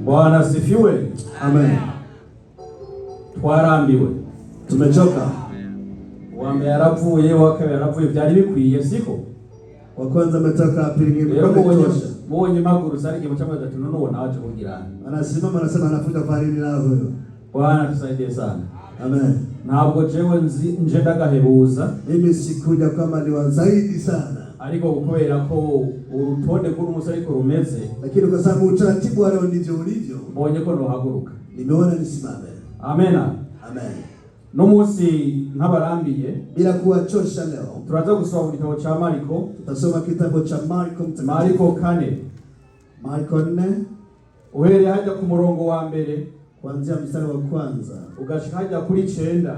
Bwana asifiwe. Amen. Twarambiwe. Tumechoka. Wambe yaravuye wakabe yaravuye byari bikwiye siko. Wa kwanza ametoka, pili ngine rero mubonye maguru sarike mu cyamwe gatatu none ubona waje kugirana. Anasimama anasema anafuta farini lao huyo. Bwana tusaidie sana. Amen. Ntabwo jewe nje ndagahebuza. Mimi sikuja kama ni wazaidi sana. Ariko kubera ko urutonde rw'umusariko rumeze, lakini kwa sababu utaratibu wao ndivyo ulivyo, mbonye ko nohaguruka. Nimeona nisimame. Amen. Amen. No munsi nkabarambiye bila kuwachosha leo. Turaza gusoma igitabo cha Marko. Tutasoma kitabu cha Marko Marko 4. Marko 4. Uhere haja ku murongo wa mbere kuanzia mstari wa kwanza ugashika haja kuri 9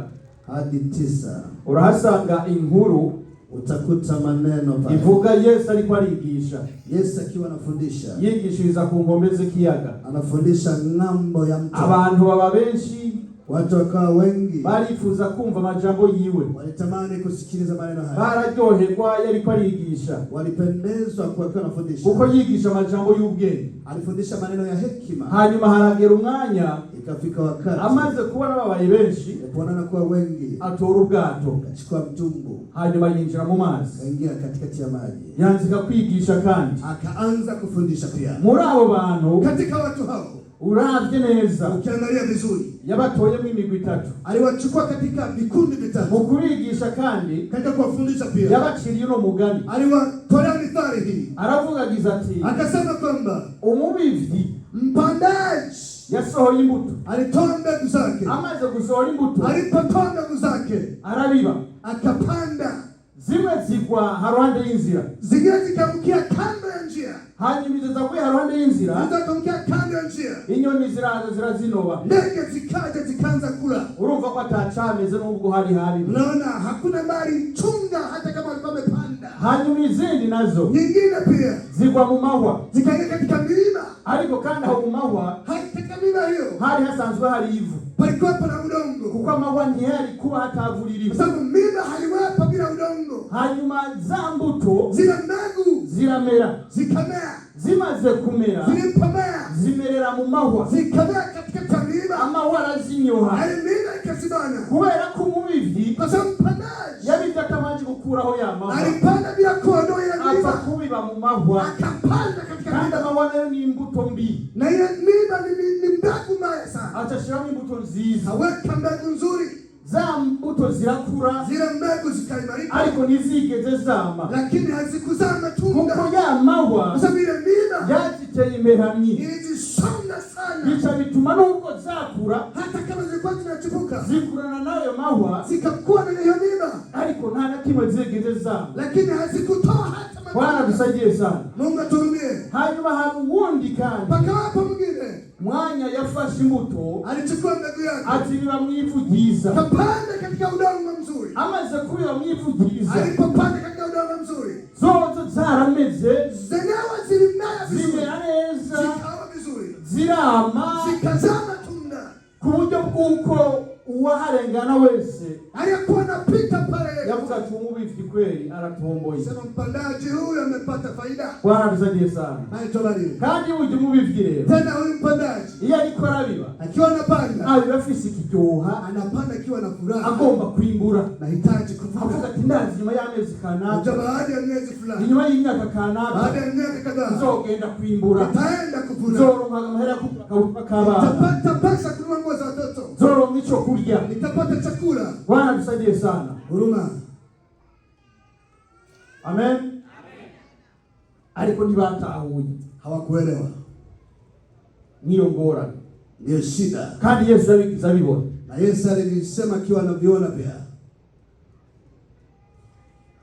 hadi 9. Urahasanga inkuru, utakuta maneno pale. Ivuga Yesu alikuwa arigisha. Yesu akiwa anafundisha. Yigishiriza ku ngombe z'ikiyaga. Anafundisha ng'ambo ya mto. Abantu baba benshi, watu wakawa wengi, barifuza kumva amajambo yiwe. Walitamani kusikiliza maneno haya. Bararyoherwa yariko arigisha. Walipendezwa kwa kuwa anafundisha. Kuko yigisha amajambo y'ubwenge. Alifundisha maneno ya hekima. Hanyuma haragera umwanya, ikafika wakati amaze kubona babaye benshi, kuonana kuwa wengi, atora ubwato, akachukua mtumbu, hanyuma yinjira mu mazi, akaingia katikati ya maji, yanzika kwigisha kandi akaanza kufundisha pia. Muri abo bantu, katika watu hao, uravye neza, ukiangalia vizuri, yabatoyemo imigwi 3. Aliwachukua katika vikundi 3. Mu kurigisha kandi, katika kuwafundisha pia, yabaciriye no mugani. Aliwatolea mithali hii. Aravuga ati, akasema kwamba umubivyi, mpandaji, yasohoye imbuto, alitoa mbegu zake. Amaze gusohora imbuto, alipotoa mbegu zake, arabiba, akapanda. Zimwe zigwa haruhande y'inzira, zingine zikamkia kando ya njia. Hanyuma izo zaguye haruhande y'inzira, zikamkia kando ya njia. Inyoni ziraza zirazinoba, ndege zikaja zikaanza kula. Urumva ko atacameze n'ubwo hari. Unaona hakuna mali chunga hata kama alikuwa amepanda. Hanyuma izindi nazo, nyingine pia zigwa mu mahwa, zikaingia katika milima. Ariko kandi aho mu mahwa, katika milima hiyo hari hasanzwe hari ivu. Palikuwa na udongo. Kuko amahwa ntiyari kuba hatavuririwe. Kwa sababu milima haliwepo bila udongo. Hanyuma za mbuto, zile mbegu ziramera, zikamea. Zimaze kumera, zilipomea, zimerera mu mahwa, zikamea katika milima. Amahwa arazinyoha, milima ikasimama. Kubera ko umubivyi, kwa sababu mpandaji yabivye atabanje gukuraho ya mahwa, alipanda bila kuondoa ile milima. Apfa kubiba mu mahwa, akapanda katika kandi amahwa nayo ni imbuto mbi. Na ile milima ni mbegu mbaya sana. Atashiramo imbuto nziza. Aweka mbegu nzuri. Za mbuto zirakura, zile mbegu zikaimarika, ariko ntizigeze zama, lakini hazikuzaa matunda. Kuko ya mahwa, kwa sababu ile milima yaziteye imeramyi, ilizisonga sana, bica bituma nubwo zakura, hata kama zilikuwa zinachipuka, zikurana nayo mahwa, zikakuwa na hiyo milima, ariko nta na kimwe zigeze zama, lakini hazikutoa hata matunda. Bwana tusaidie sana. Mungu aturumie. Hanyuma hari uwundi kandi, paka hapo mwingine mwanya yafashe imbuto, alichukua mbegu yake, atiriba mwivu ryiza, kapanda katika udongo mzuri. Amaze kubiba mwivu ryiza, alipopanda katika udongo mzuri, zozo zarameze, zenyewe zilimea vizuri, zimera neza, zikawa vizuri, zirama, zikazaa matunda, ku buryo bw'uko uwaharengana wese aliyekuwa anapita pale yavuga ati umubivyi kweli aratomboye. Sema mpandaji huyu amepata faida. Bwana tusaidie sana. Kandi uje umubivyi rero, tena huyu mpandaji iyo ariko arabiba, akiwa anapanda, abiba afise ikiryoha, anapanda akiwa na furaha, agomba kwimbura, nahitaji kuvuna. avuga ati ndazi nyuma y'amezi kanaka, baada ya miezi fulani, nyuma y'imyaka kanaka, baada ya miaka kadhaa, nzogenda kwimbura, nitaenda kuvuna, nzoronka amahera k'abana, nitapata pesa kununua nguo za watoto, nzoronka ico kurya, nitapata chakula. Bwana tusaidie sana. Huruma. Amen. Ariko ntibatahuye, hawakuelewa. Niyo ngorane, niyo shida. Kandi Yesu yabigize abibona, na Yesu alisema akiwa anaviona pia.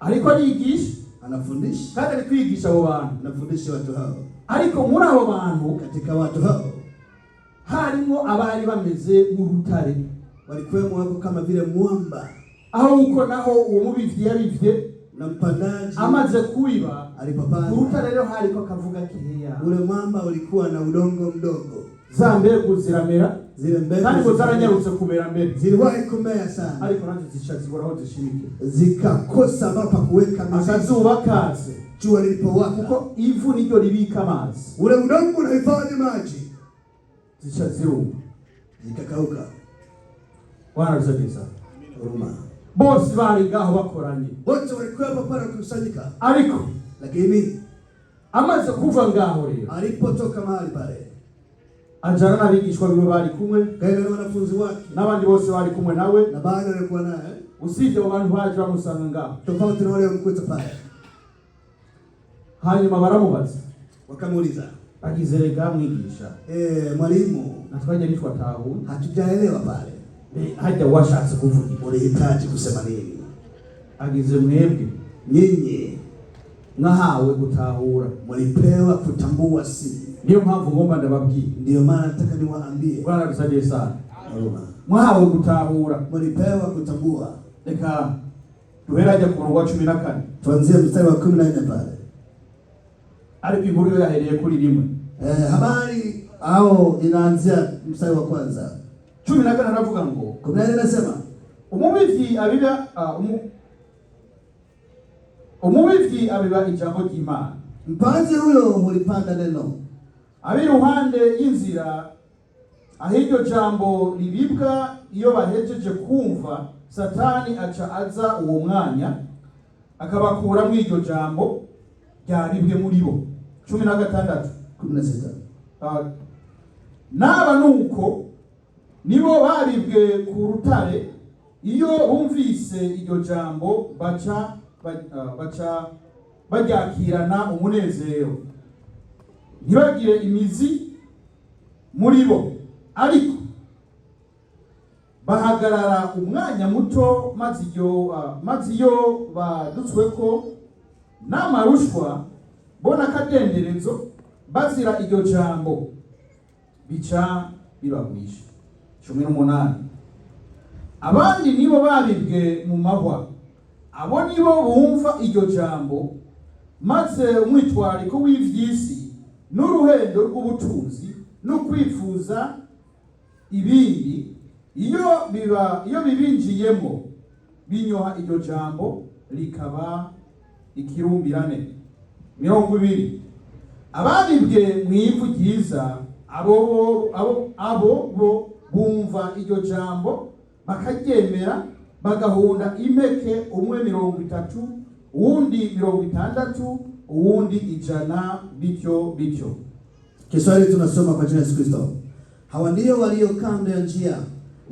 Ariko arigisha, anafundisha, kandi ari kwigisha abo bantu, anafundisha watu hao. Ariko muri abo bantu, katika watu hao, harimo abari bameze nk'urutare, walikuwemo wako kama vile mwamba. Aho uko naho uwo mubivyi yabivye, na mpandaji amaze kuiba, alipopanda, urutare rero hariko kavuga kiheya, ule mwamba ulikuwa na udongo mdogo, za mbegu ziramera, zile mbegu kandi zaranyarutse kumera mbere, ziliwahi kumea sana, ariko nazo zishaziboraho zishimike, zikakosa hapa kuweka mizizi. Akazuba kaze, jua lilipowaka, kuko ivu niryo libika amazi, ule udongo unahifadhi maji, zica ziruma zikakauka. Bwana rusagisa Huruma. bose bari ngaho bakoranye, Wote walikuwa hapa pale kukusanyika, ariko lakini amaze kuva ngaho rero alipotoka mahali pale ajana n'abigishwa biwe bari kumwe, kaenda na wanafunzi wake n'abandi bose bari kumwe nawe, na baada walikuwa naye, usibye abantu baje bamusanga ngaho, tofauti na wale wamkuta pale. hanyuma baramubaza Wakamuuliza, agize rega mwigisha, mwalimu, natwaje nitwa tahu, hatujaelewa pale, hajya washatse kuvuga, ulihitaji kusema nini? agize mwebwe Nyinyi mwahawe gutahura, mlipewa kutambua siri. niyo mpamvu ngomba ndababwira, Ndio maana nataka niwaambie, Bwana rusagire sana, Huruma, mwahawe gutahura. mlipewa kutambua. Reka duheraje ku murongo wa 14, Tuanzie mstari wa 14 pale. ariko inkuru yo yahereye kuri rimwe. Habari au inaanzia mstari wa kwanza. 14 anavuga ngo 14 nasema umubivyi abiba umubivyi abiba ijambo ry'Imana, mpanzi huyo hulipanda neno, abi ruhande y'inzira aho iryo jambo ribibwa. Iyo bahejeje kumva, Satani aca aza uwo mwanya akabakura mu iryo jambo ryaribwe muri bo. 16 16. Naba nuko nibo baribwe ku rutare, iyo bumvise iryo jambo baca baryakirana umunezero, ntibagire imizi muri bo, ariko bahagarara umwanya muto, maze iyo badutsweko n'amarushwa bona kadenderezo bazira iryo jambo, bica bibagwisha. 18 abandi nibo babibwe mu mahwa, abo nibo bumva iryo jambo, maze umwitwariko w'ivyisi n'uruhendo rw'ubutunzi no kwifuza ibindi, iyo bibinjiyemo binyoha iryo jambo likaba ikirumbirane. 20 ababibwe mu ivu ryiza, abo bo bumva iryo jambo bakaryemera, bagahunda impeke, umwe 30, uwundi 60, uwundi 100, bityo. Kiswahili tunasoma kwa jina la Yesu Kristo. Hawa ndio walio kando ya njia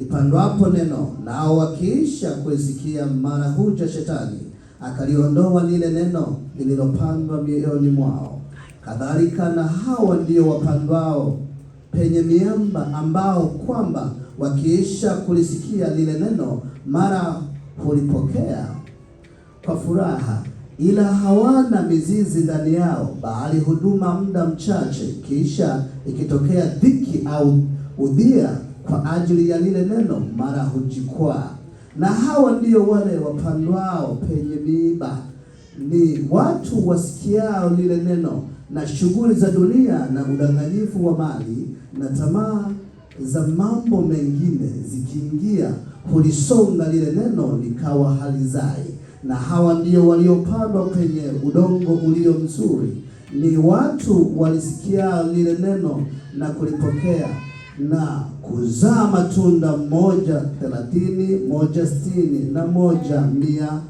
ipandwapo neno, nao wakiisha kulisikia, mara huja Shetani akaliondoa lile neno lililopandwa mioyoni mwao. Kadhalika na hawa ndio wapandwao penye miamba, ambao kwamba wakiisha kulisikia lile neno, mara hulipokea kwa furaha, ila hawana mizizi ndani yao, bali huduma muda mchache, kisha ikitokea dhiki au udhia kwa ajili ya lile neno, mara hujikwaa. Na hawa ndio wale wapandwao penye miiba, ni watu wasikiao lile neno, na shughuli za dunia na udanganyifu wa mali na tamaa za mambo mengine zikiingia, hulisonga lile neno likawa halizai. Na hawa ndio waliopandwa penye udongo ulio mzuri, ni watu walisikia lile neno na kulipokea, na kuzaa matunda, 130, 160 na 100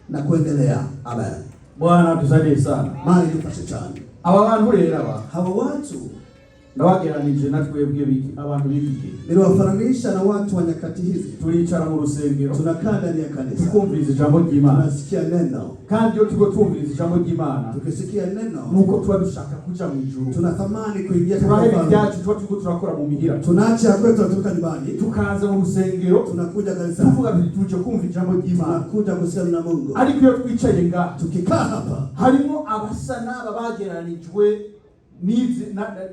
na kuendelea. Amen. Bwana tusaidie sana. Mali tupate cyane. Aba bantu rero hawa watu ndabageranije natwebwe biki abantu bibike, niliwafananisha na watu wa nyakati hizi. Tulicara mu rusengero, tunakaa ndani ya kanisa, tukumviriza ijambo ry'Imana, tunasikia neno, kandi iyo tuko tumviriza ijambo ry'Imana, tukisikia neno, nuko tuba dushaka kuja mu ijuru, tunatamani kuingia katika byacu tuba tuko turakora mu mihira, tunaacha kwetu tutoka nyumbani, tukaanza mu rusengero, tunakuja kanisa, tuvuga tuje kumva ijambo ry'Imana, tunakuja kusikia na Mungu. Ariko iyo twicaye ngaha, tukikaa hapa, harimo abasa n'aba bageranijwe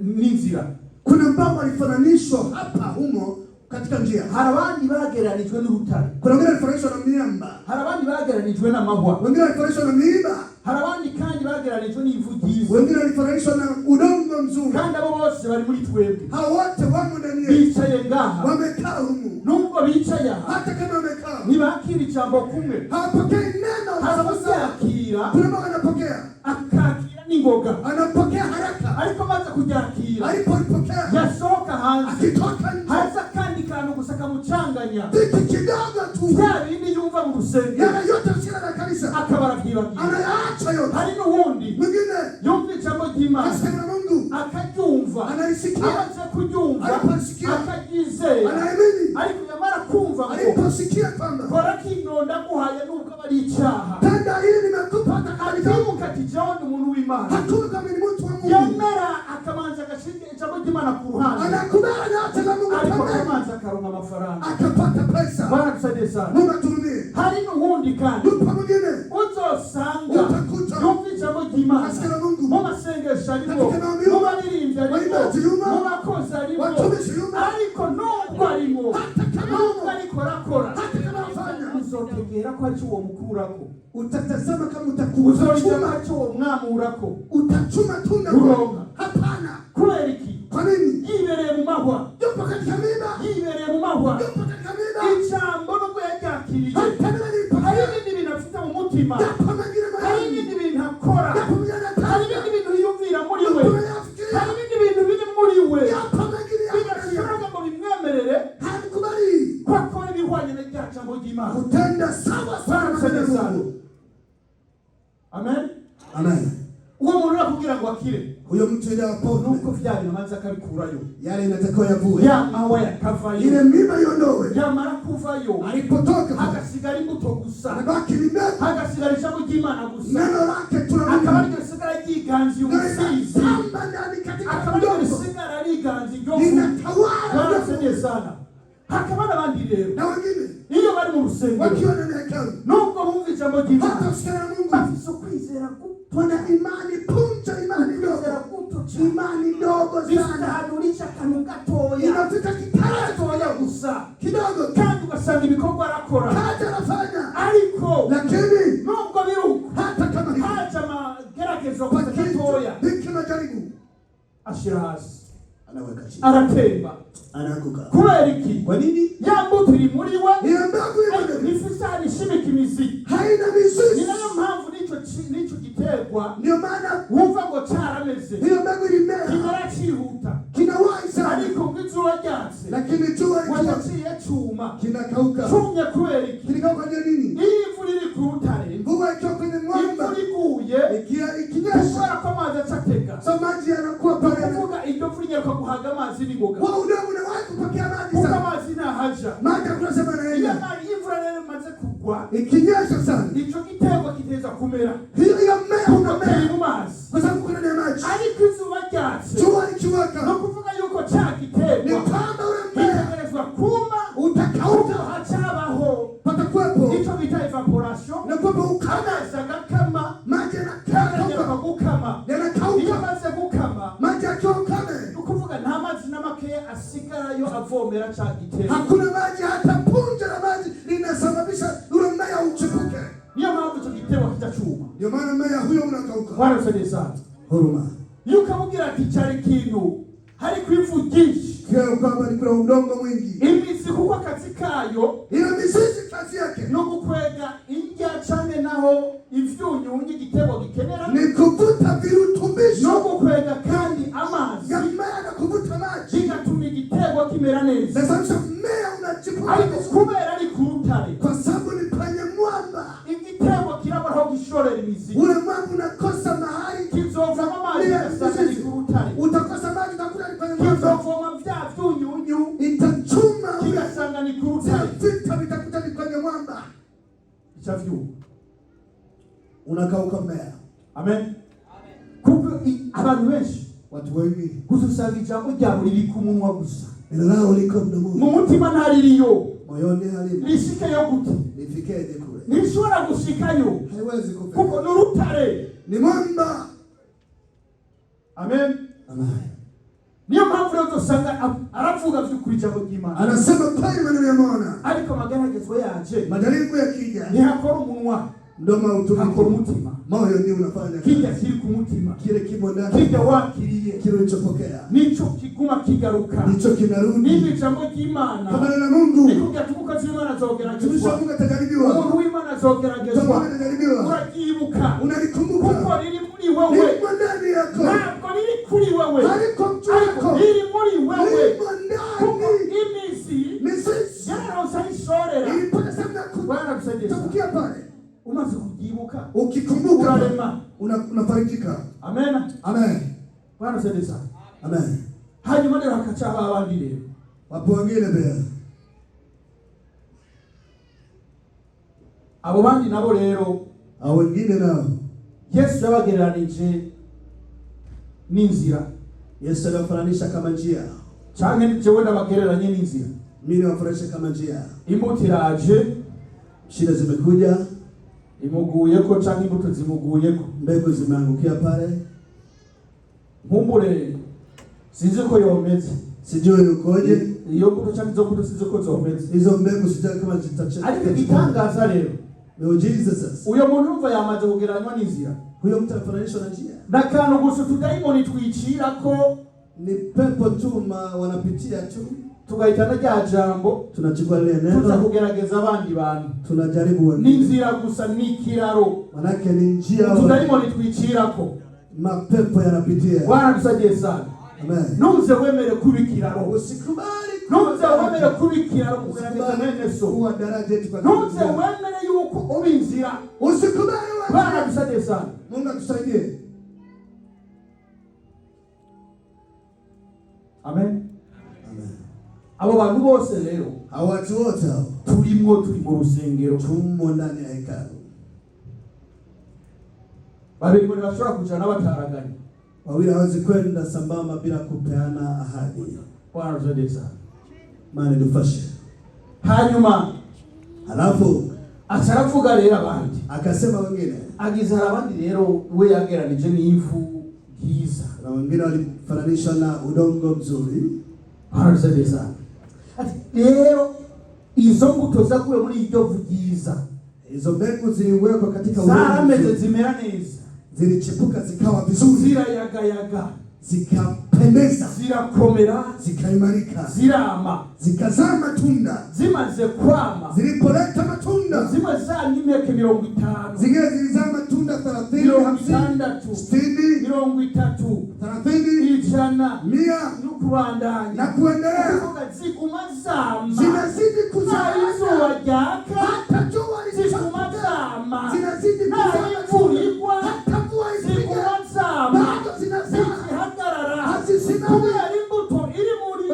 n'inzira. Kuna mbao walifananishwa hapa humo katika njia. Hari abandi bageranijwe n'urutare, kuna wengine walifananishwa na miamba, hari abandi bageranijwe n'amahwa, wengine walifananishwa na miiba, hari abandi kandi bageranijwe n'ivu ryiza, wengine walifananishwa na udongo mzuri. Kandi abo bose bari muri twebwe, hao wote wamo ndani yetu, bicaye ngaha, wamekaa humo. Nubwo bicaye aha, hata kama wamekaa, ntibakira ijambo kumwe, hawapokei neno. Haramusakira, kuna mmoja anapokea, akakira n'ingoga, anapokea haraka, kulipokea, ariko amaze kuryakira, alipolipokea yasohoka hanze, akitoka nje, haza kandi kantu gusa kamucanganya, vitu kidogo tu, bya bindi yumva mu rusengero, yale yote usiana na kanisa akabara vyibagira, anayaacha yote. hari n'uwundi Mwingine yumva ijambo ry'Imana, asikia Mungu, akaryumva, anaisikia, amaze kuryumva, aliposikia, akaryizera, anaamini, ariko yamara kumva ngo aliposikia kwamba kora kino ndaguhaye nubwo bari icyaha, tenda hili nimekupa takatifu, akibuka ati John umuntu w'Imana, hakuna kama ni mtu wa Mungu, yemera akamanza agashinga ijambo ry'Imana ku ruhande, anakubali yote na Mungu, ariko akamanza akaronka amafaranga, akapata pesa. Bwana tusaidie sana. Mungu aturumie. Hari n'uwundi kandi Yupo mwingine uzosanga utakuta yumva ijambo ry'Imana asikia Mungu, mu masengesho arimo, katika maombi, mu baririmbyi arimo, waimbaji yumo, mu bakozi arimo, watumishi yumo, ariko nubwo arimo, hata kama nubwo ariko arakora, hata kama afanya, uzotegera ko ari uwo mukurako, utatazama kama utakuwa uzojya ko uwo mwamurako, utachuma tunda uronka. hapana. Kubera iki? Kwa nini? Yibereye mu mahwa, Yupo katika miba, yibereye mu mahwa, yupo katika miba, ijambo nubwo yaryakiriye, hata kama hari nilipokea, ibindi bintu afite mu mutima, yapo mengine hari mayani, ibindi bintu akora, yapo mengine hari nataka, ibindi bintu yiyumvira muri we, yapo yafikiria, hari ibindi bintu biri muri we, yapo mengine bidashoboka ngo bimwemerere hakubali ko akora ibihwanye na rya jambo ry'Imana, kutenda sawa sawa na Mungu. Amen. Amen. Uwo muntu nakubwira ngo akire, Huyo mtu ile apone, nuko vya bintu manza akabikurayo, yale inatakiwa yavue, ya mawa yakavayo, ile miba iondowe. yamara kuvayo, Alipotoka hagasigara imbuto gusa, anabaki ni mbegu, hagasigara ijambo ry'Imana gusa, neno lake akaba tunaamini, ari risigara ryiganziye ubusizi, samba ndani katika akaba ari mdomo, risigara riganziye iryo linatawala. barasenye sana. Hakaba n'abandi rero, Na wengine iyo bari mu rusengero, wakiwa ndani ya hekalu, nubwo bumva ijambo ry'Imana, hata usikia na Mungu, bafise ukwizera wana imani punja, imani ndogo, imani ndogo sana, bisahanurisha akantu gatoya, inafika kitara gatoya gusa kidogo, kandi ugasanga ibikorwa arakora, hata anafanya, ariko lakini nubwo biruka, hata kama hivyo, haja amageragezo kwa gusa kitu gatoya, hiki majaribu, ashira hasi, anaweka chini, aratemba. anaanguka. Kubera iki? Kwa nini? Ya mbuto iri muri we, Ile mbegu ile ifisa ishimika imizi, haina ni mizizi, nayo mpamvu nico giterwa ndio maana wumva ngo carameze, hiyo mbegu ilimea, kimera cihuta, kinawahi sana, ariko bw'izuba ryatse, lakini jua ikiwa wataciye cuma, kinakauka. cumye kubera iki? Kilikauka ndio nini? Iyo imvura iri ku rutare, Mvua ikiwa kwenye mwamba, imvura iguye, ikinyesha, kubera ko amazi acatega, so maji yanakuwa pale, kuvuga iryo vura inyaruka guhaga amazi n'ingoga, wa udongo unawahi kupokea maji kuko sana, amazi nahaja, maji tunasema na iyo yeye, imvura rero imaze kugwa, ikinyesha sana, ico giterwa kiteza kumera, hiyo mmea kiri unamea mu mazi, kwa sababu kuna ndani ya maji. ariko izuba ryatse, Jua likiwaka, no kuvuga yuko ca ni giterwa kwamba ule mmea kitegerezwa kuma, utakauka, hacabaho patakuwepo ico bita evaporation, na kwamba ukame, amazi agakama, maji yanagera yanakauka, gukama, iyo yanakauka, amaze gukama, maji yakiwa ukame, ukuvuga nta mazi n'amakeya asigarayo avomera ca giterwa, hakuna maji, hata punja la maji linasababisha ule mmea uchipuke. niyo mpamvu ico giterwa kitacuma. Ndio maana mmea huyo unakauka. Warasanye sana, Huruma. iyo ukamubwira ati cari ikintu hari kwivu ryinshi, Kile kwamba ni kuna udongo mwingi, imizi kuko akazi kayo ila mizizi kazi yake no gukwega indya canke naho ivyunyunyu igiterwa gikenera, ni kuvuta virutubisho no gukwega kandi amazi ya mmea na kuvuta maji, bigatuma igiterwa kimera neza, na sasa mmea unachipuka ariko kubera ari ku rutare, kwa sababu ni penye mwamba, igiterwa kirabura aho gishorera imizi, ule mwamba unakosa mahali, kizovoma amazi gasanga ni ku rutare, utakosa maji, utakuta ni penye mwamba, kizovoma vya vyunyunyu itachuma ule, kigasanga ni ku rutare, vita vitakuta ni kwenye mwamba, icavyuma. unakauka mmea. Amen. Kuko abantu benshi, Watu wengi kuzusanga ijambo ryabo riri ku munwa gusa, neno lao liko mdomoni, mu mutima ntaririyo, moyoni halimo. lishikeyo gute? Lifikeje kule? Nishobora gushikayo, Haiwezi kufika, kuko n'urutare, ni mwamba. amen. Amen. Niyo mpamvu rero dusanga aravuga vy'ukuri ijambo ry'Imana, Anasema kweli maneno ya Bwana, ariko amageragezwa yaje majaribu yakija, ntihakora umunwa, ndo hakora mautumiki, umutima, moyo ndio unafanya kirya kazi, kiri ku mutima, kile kimo ndani, kirya wakiriye, kile ulichopokea nico kiguma kigaruka, ndicho kinarudi. nico ijambo ry'Imana, Kama neno la Mungu, nikubwira ati umukozi w'Imana mtumishi wa azogeragezwa, Mungu atajaribiwa, umuntu w'Imana azogeragezwa, Mungu atajaribiwa, uraryibuka, unalikumbuka, kuko riri muri wewe, liko ndani yako, ntabwo riri kuri wewe, ariko mjako iri muri wewe, kuko imisi imisi yararonsa ishorera ilipata sana Bwana tusaidie sana. kutukia pale Umaze kujibuka, ukikumbuka unarema, unafarijika. Amen. Amen. Bwana tusaidie sana. Amen. Hanyuma rero hakaca abandi rero, wapo wengine pia, abo bandi nabo rero, abo wengine nao Yesu yabagereranije n'inzira. Yesu anafananisha kama njia, canke jewe ndabagereranye n'inzira. mimi nawafananisha kama njia. Imbuto iraje, shida zimekuja, imuguyeko canke imbuto zimuguyeko, mbegu zimeangukia pale, nkumbure sinzi ko yomeze, sijui ukoje iyo mbuto canke izo mbuto sinzi ko zomeze, hizo mbegu sijui kama zitacheka. ariko igitangaza rero, miujiza sasa, uyo muntu umva yamaze kugereranywa n'inzira, huyo mtu anafananishwa na njia. n'akantu gusa tudayimoni twicira ko Ni pepo tu wanapitia tu, tugahitana rya jambo, tunachukua lile tuza neno, kugerageza abandi bantu, tunajaribu wengine. n'inzira gusa n'ikiraro, Manake ni njia tudayimoni twicira ko mapepo yanapitia. Bwana tusaidie sana. Amen. Nuze wemere kuba ikiraro, Usikubali nuze wemere kuba ikiraro kugerageza nene so, kuwa daraja yetu kwa nuze wemere yuko uba inzira. usikubali. Bwana tusaidie sana. Mungu atusaidie. Amen. Amen. Abo bantu bose rero, Hao watu wote hao turi mu rusengero, tumo ndani ya hekalu. babiri ngo bashobora kujana bataraganye, Wawili hawezi kwenda sambamba bila kupeana ahadi. Bwana tusaidie sana. Maana dufashe. Hanyuma Halafu acaravuga rero abandi, akasema wengine, agize abandi rero we yageranije n'ifu byiza, na wengine walifananishwa na udongo mzuri. Bwana tusaidie sana. Ati rero izo mbuto zakuwe muri iryo byiza, Hizo mbegu ziliwekwa katika zarameze zimera neza, zilichipuka zikawa vizuri, zirayagayaga, zikapendeza, zirakomera, zikaimarika, zirama, zikazaa matunda. zimaze kwama, Zilipoleta matunda, zimwe za imyaka 50, zingine zilizaa matunda 30, 50, 60, 30, 100, 100 n'ukubandanya na kuendelea. ziguma zama, Zinazidi kuzaa, izuba ryaka, hata jua ziguma zama, zinazidi imvura hata mvua ziguma zama, bado zinazaa, zikihagarara, hazisimami. kubera imbuto iri muri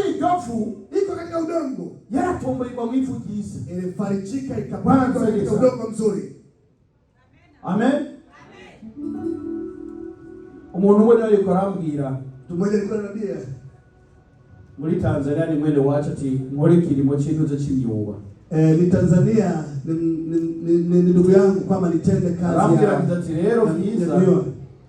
iryo fu Iko katika udongo, yaratomborirwa mu ifu ryiza, ilifarijika ikapandwa katika udongo mzuri. Amen. Umuntu we ariko arambwira, Mmoja alikuwa ananiambia muri Tanzania ni mwene wacu ati nkore kirimo cy'intuze cy'imyuba. ni Tanzania ni ndugu yangu kwamba nitende kazi ya. Arambwira ati rero byiza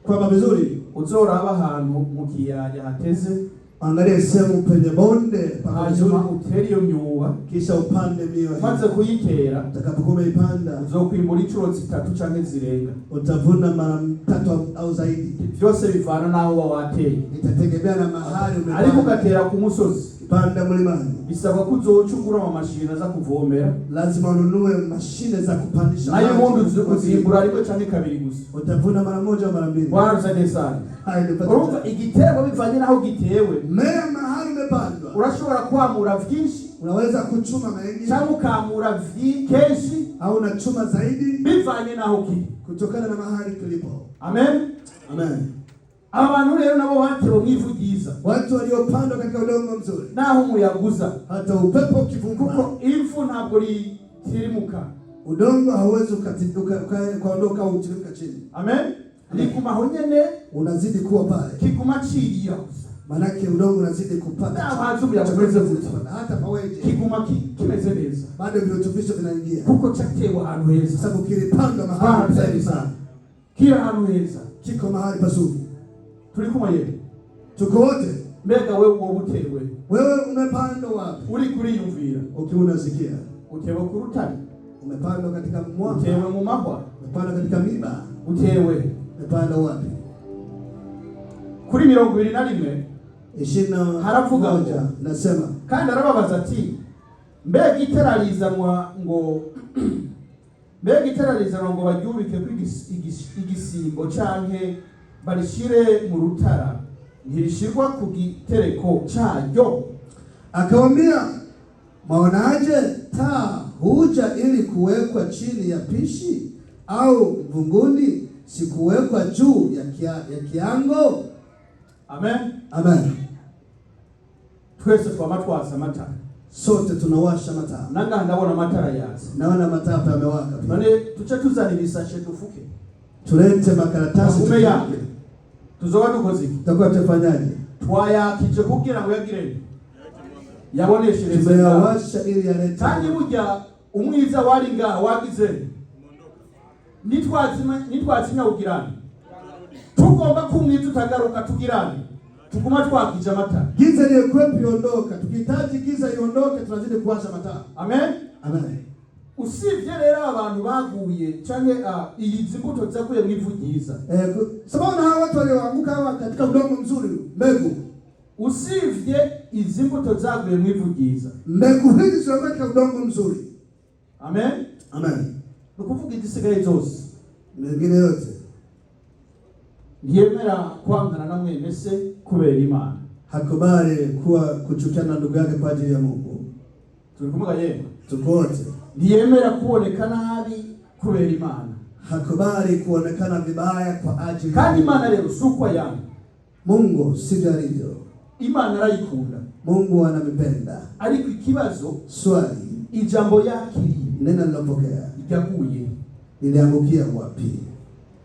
kwamba vizuri uzoraba ahantu mu kiyaya hateze, angalia sehemu penye bonde, hanyuma utere iyo myuba, kisha upande miwa hiyo. maze kuyitera Utakapokuwa ipanda uzokwimbura inshuro 3 canke zirenga, utavuna mara 3 au zaidi. byose bivana naho wateye, Itategemea na mahali umepanda. ariko gatera ku musozi, panda mlimani, bisaba kuzocugura amashina za kuvomera, lazima ununue mashine za kupandisha. nayo mundu uzimbura ariko canke kabiri gusa, utavuna mara moja au mara mbili. Bwana tusaidie sana. Urumva igiterwa bivanye naho gitewe, mmea mahali umepandwa, urashobora kwamura vyinshi, unaweza kuchuma mengi cyangwa ukamura kenshi, au unachuma zaidi bivanye naho kiri, kutokana na mahali kilipo. Amen. Amen. Abantu rero nabo batewe mwivu ryiza, Watu waliopandwa katika udongo mzuri, naho umuyaguza, hata upepo ukivuma, kuko ifu ntabwo ritirimuka, udongo hauwezi ukaondoka au utirimka chini. Amen. Likumaho nyene, unazidi kuwa pale, kiguma chiriya gusa, manake udongo unazidi kupata, hazo byakomeze gusa, hata paweje kiguma kimeze neza, bado virutubisho vinaingia, kuko cyatewe ahantu heza, sababu kilipandwa mahali pazuri sana, kila ahantu heza, kiko mahali pazuri. turi kumwe yeye, tuko wote. Mbega wewe uwo butewe, wewe umepandwa wapi? uri kuriyumvira, ukiwa unasikia utewe ku rutare, umepandwa katika mwamba, utewe mu mahwa, umepandwa katika miba, utewe umepandwa wapi? Kuri 21 20 haravuga ngo, nasema kandi arababaza ati mbega iteralizanwa ngo mbega iteralizanwa ngo baryubike ku igisimbo canke barishire mu rutara ntirishirwa ku gitereko cyaryo. Akawaambia, maonaje, taa huja ili kuwekwa chini ya pishi, au mvunguni si kuwekwa juu ya kiango? Amen. Amen. Twese twamatwasa amatara. Sote tunawasha mataa. Nanga ndabona amatara yatse. Naona mataa yamewaka. None tuce tuzana ibisashe dufuke. Tulete makaratasi tume yake. Tuzoba dukoze iki? Tutakuwa tufanyaje? Twayakije kugira ngo yagire yaboneshereze. Tumeyawasha ili yalete. Kandi burya umwiza wari ngaha wagize. Nitwazimya ugirane. Tugomba kumwiza utagaruka tugirane. Tuguma twakije amatara. Giza lilikuwepo iondoka. Tukihitaji giza iondoke, tunazidi kuwasha mataa. Amen. Amen. Usivye rero abantu baguye canke izi mbuto zaguye mu ivu ryiza. Sababu na hawa watu walioanguka katika udongo mzuri, mbegu. Usivye izi mbuto zaguye mu ivu ryiza. Mbegu hizi zilizokuwa katika udongo mzuri. Amen. Amen. Nukuvuga igisigaye zose. Mengine yote. Ntiyemera kwangana na mwene se kubera Imana. Hakubali kuchukiana na ndugu yake kwa ajili ya Mungu. Tulikumbuka yeye. Tukote. Ntiyemera kuonekana nabi kubera Imana. Hakubali kuonekana vibaya kwa ajili ya kandi Imana rero sukwa yangu. Mungu sivyo alivyo. Imana arayikunda. Mungu anamipenda. Ariko ikibazo swali, ijambo yakiri neno lilopokea yaguye iliangukia wapi?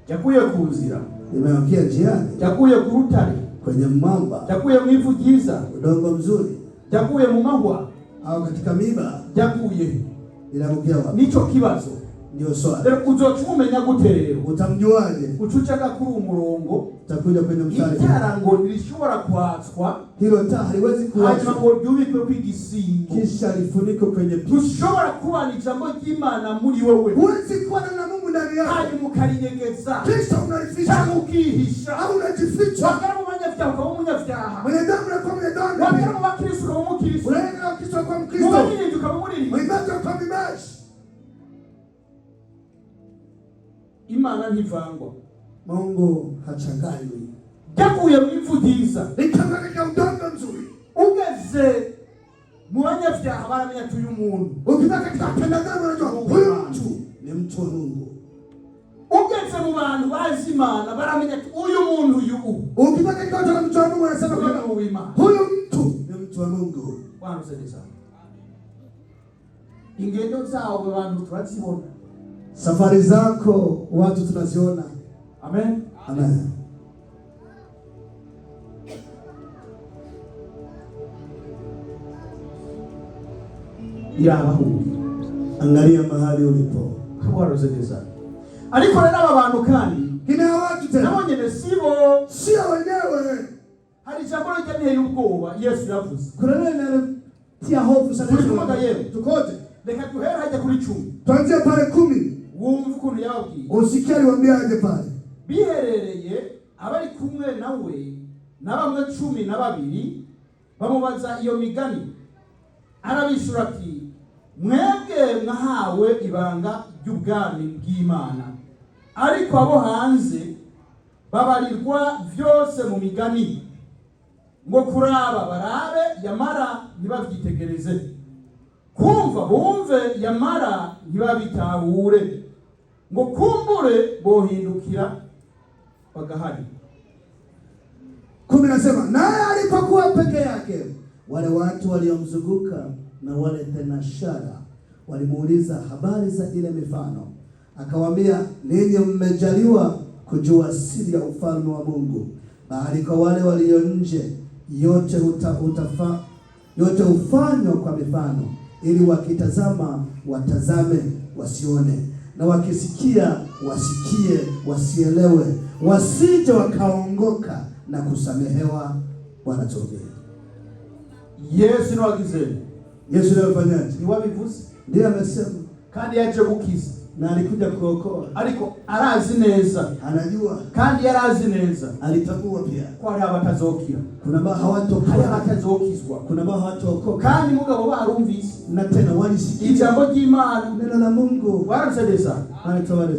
Yaguye ku nzira, imeangukia njiani, yaguye ku rutare, kwenye mwamba, yaguye mu ivu ryiza, udongo mzuri, yaguye mu mahwa, au katika miba, yaguye iliangukia wapi? Nico kibazo. Ndio swali. Rero uzocumenya gute rero? Utamjuaje? Ucucaga kuri umurongo, utakuja kwenye mstari. Itara ngo nirishobora kwatswa, hilo taa haliwezi kuwashwa. Hanyuma ngo ryubikwe kwigisingo, kisha lifuniko kwenye pishi. Ushobora kubana ijambo ry'Imana muri wewe. Huwezi kuwa na Mungu ndani yako. Hanyuma ukarinyegeza. Kisha unalificha. Cyangwa ukihisha. Au unajificha. Wakara mu banyabyaha ukaba umunyabyaha. Mwenye dhambi unakuwa mwenye dhambi. Wakara mu bakristo ukaba umukristo. Unaenda na Kristo kwa Mkristo. Mwenye ukaba umuriri. Mwibaji kwa mwibaji. Imana ntivangwa. Mungu hachanganywi. Yaguye mu ivu ryiza. Ikabaka udongo mzuri. Ugeze mu banyabyaha baramenya tuyu muntu. Ukitaka kitapenda dhambi unajua huyu mtu ni mtu wa Mungu. Ugeze mu bantu bazi Imana baramenya uyu muntu uyu. Ukitaka kitapenda mtu wa Mungu unasema kwamba huyu mtu ni mtu wa Mungu. Bwana usaidie. Ingendo zao abantu turazibona. Safari zako watu tunaziona. Amen. Amen. Angalia mahali ulipo. Bwana usaidie. Ariko rero aba bantu kandi kina watu tena nabonye nesibo sio wenyewe. Hari jambo ryanteye ubwoba Yesu yavuze. Kuna neno tia hofu sana. Tukumbuka yeye. Tukote. Reka duhere hajya kuri 10. Tuanze pale 10. Wumva ukuntu yababwiye. Usikia aliwaambia aje pale. Biherereye abari kumwe nawe na bamwe 12 bamubaza iyo migani. Arabishura ati mwebwe mwahawe ibanga ry'ubwami bw'Imana. Ariko abo hanze babarirwa vyose mu migani. Ngo kuraba barabe yamara ntibavyitegereze. Kumva bumve yamara ntibabitahure. Ngo kumbure bohindukira bagahari. 10 nasema naye alipokuwa peke yake wale watu waliomzunguka na wale tenashara walimuuliza habari za ile mifano. Akawaambia, ninyi mmejaliwa kujua siri ya ufalme wa Mungu, bali kwa wale walio nje yote yote hufanywa kwa mifano, ili wakitazama watazame wasione, na wakisikia wasikie wasielewe, wasije wakaongoka na kusamehewa. Bwana tuombee. Yesu niwagizeni. Yesu ndiye afanyaje? Ni wabivuze. Ndiye amesema. Kandi yaje gukiza. Na alikuja kuokoa. Ariko arazi neza. Anajua. Kandi yarazi neza. Alitambua pia. Kwa ari abatazokira. Kuna ambao hawatokira. Hari abatazokizwa. Kuna ambao hawatokoka. Kandi mugabo barumvise. Na tena walisikia ijambo ry'Imana. Neno la Mungu. Barasedesa.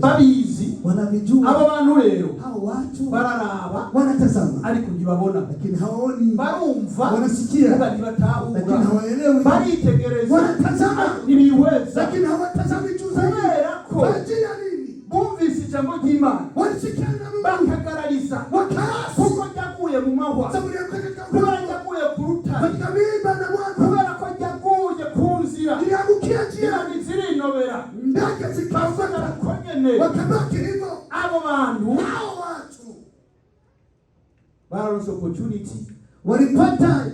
babizi, wanavijua. abo bantu rero Hao watu bararaba, wanatazama ariko ntibabona, lakini hawaoni. barumva, Wanasikia batahura, lakini hawaelewi. baritegereza, Wanatazama ntibiweza, lakini hawatazami juu zaidi. kubera ko Bajia nini? bumvise ijambo ry'Imana, Walisikia na Mungu bakagarariza, wakaasi. kuko ryaguye mu mahwa, Sababu ya katika kubera ryaguye ku rutare, katika mimba na mwana kubera ko ryaguye ku nzira, iliangukia njia irani zirinobera, ndake zikafuata bavuga ko nyene wakabaki hivyo. abo bantu Hao watu bararonse opportunity, walipata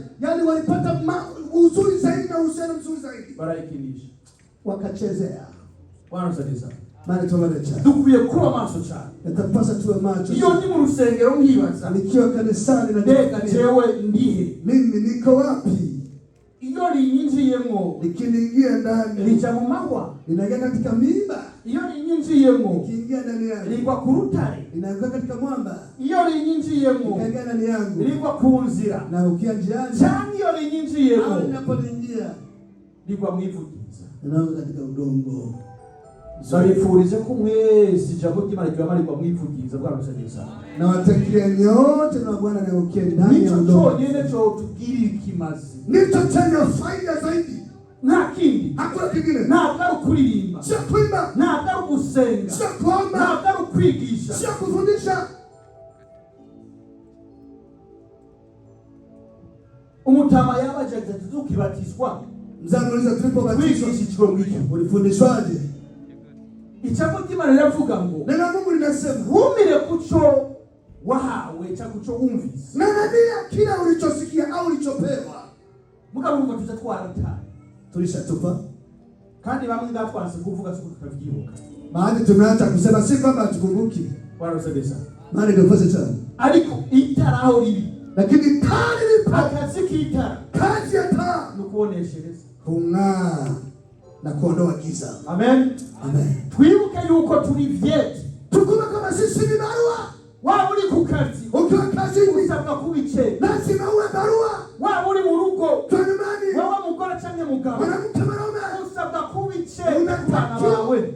uzuri zaidi na uhusiano mzuri zaidi, barayikinisha, wakachezea. baransadiza. Maana tuwarecha Dukwiye kuba maso cyane. yatapasa tuwe macho. Iyo ndi mu rusengero nkibaza, nikiwa kanisani na ndeka jewe ndihe, mimi niko wapi? iyo rinyinjiyemo Nikiniingia ndani rija mu mahwa, linaingia katika mimba. iyo rinyinjiyemo Nikiingia ndani yangu rigwa ku rutare, linaingia katika mwamba. iyo rinyinjiyemo Nikiingia ndani yangu rigwa ku nzira, na ukia njiani, cyangwa iyo rinyinjiyemo au ninapoingia rigwa mwivugiza. linaingia katika udongo. Zarifurize ko mwese ijambo ry'Imana ryamarirwa mwivugiza bwarusagisa. Na watakia nyote na Bwana na ukia ndani ya udongo. Nicho nyene cyo tubwirira ikimazi. Nicho chenye faida zaidi. Nta kindi. Hakuna kingine. Ntabwo ari ukuririmba. Sio kuimba. Ntabwo ari ugusenga. Sio kuomba. Ntabwo ari ukwigisha. Sio kufundisha. Umutama yabaje tukibatizwa. Mzanuliza tulipobatizwa twigishijwe mwiki. Ulifundishwaje? Ijambo ry'Imana riravuga ngo neno la Mungu linasema humire kuco wahawe cha kuco umvise. Na nadia kila ulichosikia au ulichopewa. Mugabo tuza twarata. Tulishatupa. Kandi bamwe ngatwanse kuvuga siku tukavyibuka. Maana tumeacha kusema si kwamba tukumbuki. Warosebesa. Maana ndio fasi sana. Ariko itaraho riri. Lakini tani lipo. Akazi kitara. Kazi ya taa nukuoneshereza. Kung'aa na kuondoa giza. Amen. Amen. Twibuke yuko turi vyeti. Tukumbuke kama sisi ni barua. Waba uri ku kazi. Ukiwa kazini usabwa kubice. lazima uwe barua. Waba uri mu rugo. Nyumbani. Wewe mugore canke mugabo. Mwanamke mwanaume. Usabwa kubice. Unatakiwa uwe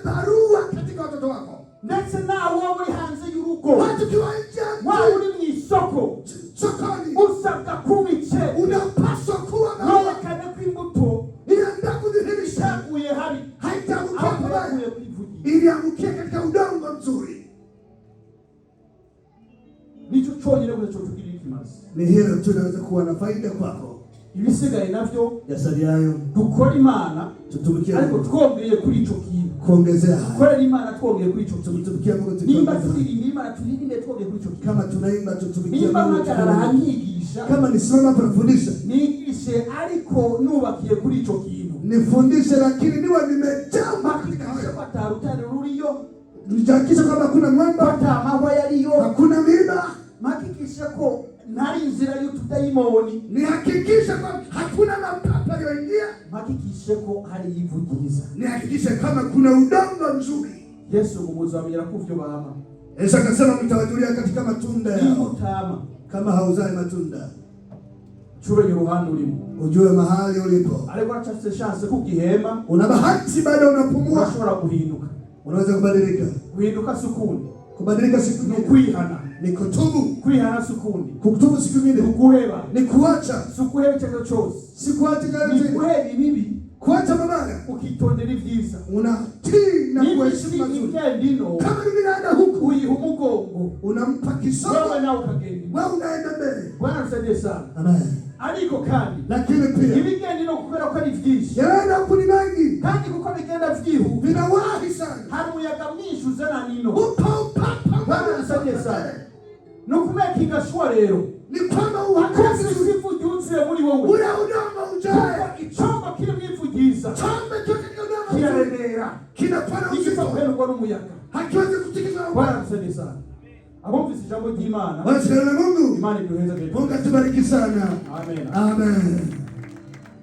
barua katika watoto wako. Ndetse nawe uri hanze y'urugo. Watu kiwa nje. Waba uri mw'isoko. Sokoni. Usabwa kubice. Unapaswa kuwa barua. Yerekane ko imbuto ilianza kudhihirisha yaguye hari. Haitaangukia mbaya. Iliangukia katika udongo mzuri. Nicho cyonyine kuza cyotugirira ikimazi. Ni hilo tunaweza kuwa na faida kwako. Ibisigaye navyo yasaliayo dukora Imana tutumikie ariko twongeye kuri ico kintu. Kuongezea haya. Dukora Imana twongeye kuri ico kintu. Tutumikie Mungu nimba turirimba Imana turinde twongeye kuri ico kintu. Kama tunaimba tutumikie Mungu. Mungu. Nimba nkaranyigisha. Kama nisimama hapa nafundisha. Nigishe ariko nubakiye kuri ico kintu. Nifundishe lakini niwe nimejamba katika hayo. Batarutane ruriyo. Nijakisha kama kuna mwamba. Bata mahwa yaliyo. Hakuna miba. Makikisha ko nari inzira y'utudayimoni. Nihakikishe kwa hakuna mapapa yoingia. Makikishe ko hari ivugiza. Nihakikishe kama kuna udongo mzuri. Yesu kumuzamira kuvyo bahama. Yesu akasema mtawajulia katika matunda yao. Utama. Kama hauzai matunda. Chube yuruhande urimo. Ujue mahali ulipo. Ariko achase chance kugihema. Una bahati bado unapumua. Unashobora kuhinduka. Unaweza kubadilika. Kuhinduka sukuni. Kubadilika siku ni kwihana. Ni kutubu. Kwihana sukuni. Kutubu siku nyingine. Kukuheba. Ni kuacha. Sikuheba cyangwa cyose. Sikuacha gari. Ni kuheba ibibi. Kuacha mabaya. Ukitondera ibyiza. Unatii na kuheshimu mazuri. Kama mimi naenda huku. Uyiha umugongo. Unampa kisogo. Wewe na ukagenda. Wewe unaenda mbele. Bwana msaidie sana. Amen. Ariko kandi. Lakini pia. Ibigenda no kubera ko ari byinshi. Yenda huku ni mengi. Kandi kuko bigenda vyihu. Vinawahi sana. Hari umuyaga mwinshi uzana nino. Upa. Bwana msaidie sana. Nukumekinga shwa rero. Ni kwamba uhakisi sifu juzuye muri wowe. Ule udongo ujaye. Ichombo kiri mwivugiza. Chombo kile udongo. Kiraremera. Kinapana uzito. Ikifakwenda n'umuyaga. Hakiwezi kutikizwa. Bwana msaidie sana. Abumvise ijambo ry'Imana. Wasikia na Mungu. Imani duheza mbele. Mungu atubariki sana. Amen. Amen.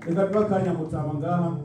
Eka twakanya mutama ngaha.